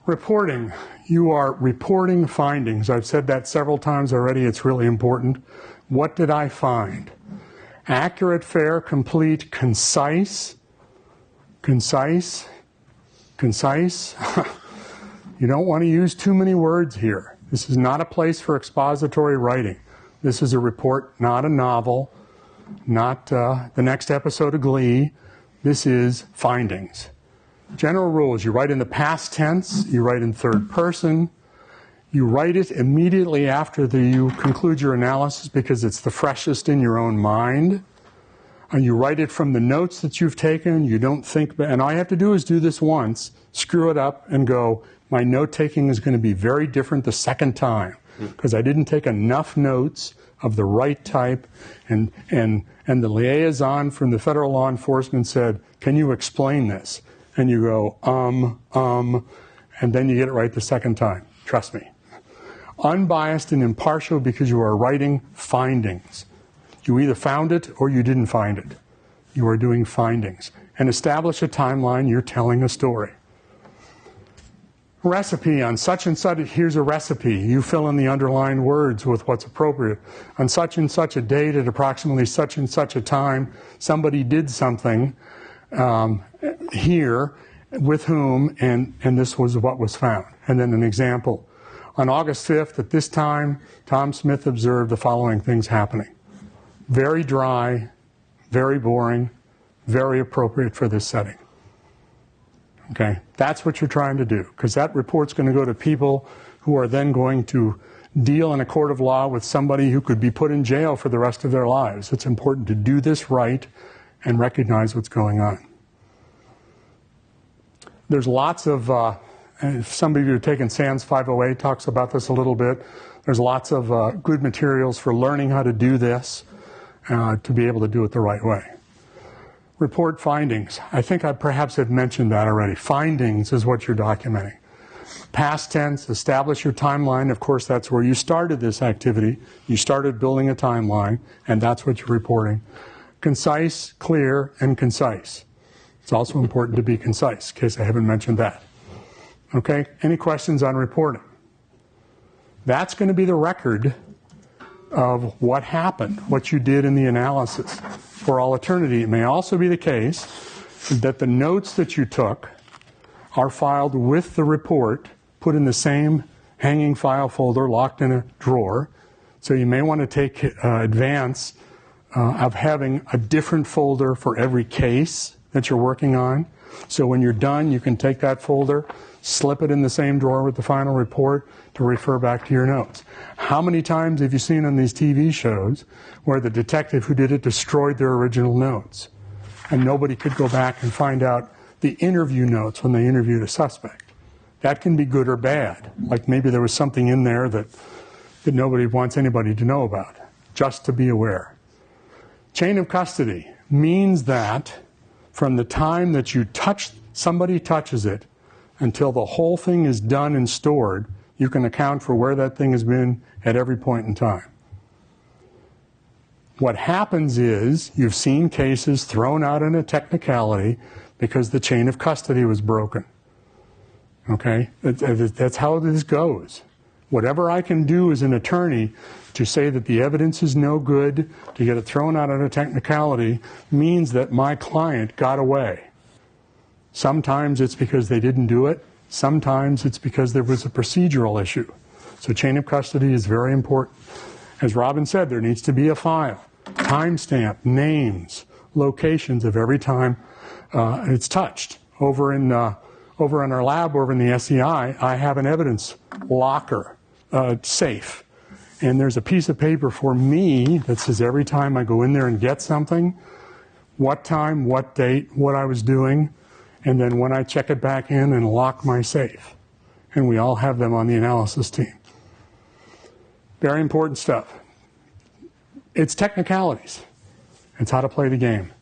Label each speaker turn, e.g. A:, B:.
A: Reporting. You are reporting findings. I've said that several times already. It's really important. What did I find? Accurate, fair, complete, concise. Concise. Concise. You don't want to use too many words here. This is not a place for expository writing. This is a report, not a novel, not the next episode of Glee. This is findings. General rules. You write in the past tense. You write in third person. You write it immediately after you conclude your analysis because it's the freshest in your own mind. And you write it from the notes that you've taken. You don't think, and all you have to do is do this once, screw it up, and go, my note-taking is going to be very different the second time because I didn't take enough notes of the right type. And the liaison from the federal law enforcement said, can you explain this? And you go, and then you get it right the second time. Trust me. Unbiased and impartial because you are writing findings. You either found it or you didn't find it. You are doing findings. And establish a timeline. You're telling a story. Recipe on such and such. Here's a recipe. You fill in the underlined words with what's appropriate. On such and such a date at approximately such and such a time, somebody did something here with whom, and this was what was found. And then an example. On August 5th, at this time, Tom Smith observed the following things happening. Very dry, very boring, very appropriate for this setting. Okay, that's what you're trying to do, because that report's going to go to people who are then going to deal in a court of law with somebody who could be put in jail for the rest of their lives. It's important to do this right and recognize what's going on. There's lots of, if some of you have taken SANS 508, talks about this a little bit. There's lots of good materials for learning how to do this, to be able to do it the right way. Report findings. I think I perhaps have mentioned that already. Findings is what you're documenting. Past tense, establish your timeline. Of course, that's where you started this activity. You started building a timeline, and that's what you're reporting. Concise, clear, and concise. It's also important to be concise, in case I haven't mentioned that. Okay, any questions on reporting? That's going to be the record of what happened, what you did in the analysis for all eternity. It may also be the case that the notes that you took are filed with the report, put in the same hanging file folder, locked in a drawer. So you may want to take advance of having a different folder for every case that you're working on. So when you're done, you can take that folder, slip it in the same drawer with the final report to refer back to your notes. How many times have you seen on these TV shows where the detective who did it destroyed their original notes and nobody could go back and find out the interview notes when they interviewed a suspect? That can be good or bad. Like maybe there was something in there that nobody wants anybody to know about. Just to be aware. Chain of custody means that from the time that somebody touches it until the whole thing is done and stored, you can account for where that thing has been at every point in time. What happens is you've seen cases thrown out in a technicality because the chain of custody was broken. Okay? That's how this goes. Whatever I can do as an attorney to say that the evidence is no good, to get it thrown out on a technicality, means that my client got away. Sometimes it's because they didn't do it. Sometimes it's because there was a procedural issue. So chain of custody is very important. As Robin said, there needs to be a file, timestamp, names, locations of every time it's touched. Over in our lab, over in the SEI, I have an evidence locker, safe. And there's a piece of paper for me that says every time I go in there and get something, what time, what date, what I was doing, and then when I check it back in and lock my safe. And we all have them on the analysis team. Very important stuff. It's technicalities. It's how to play the game.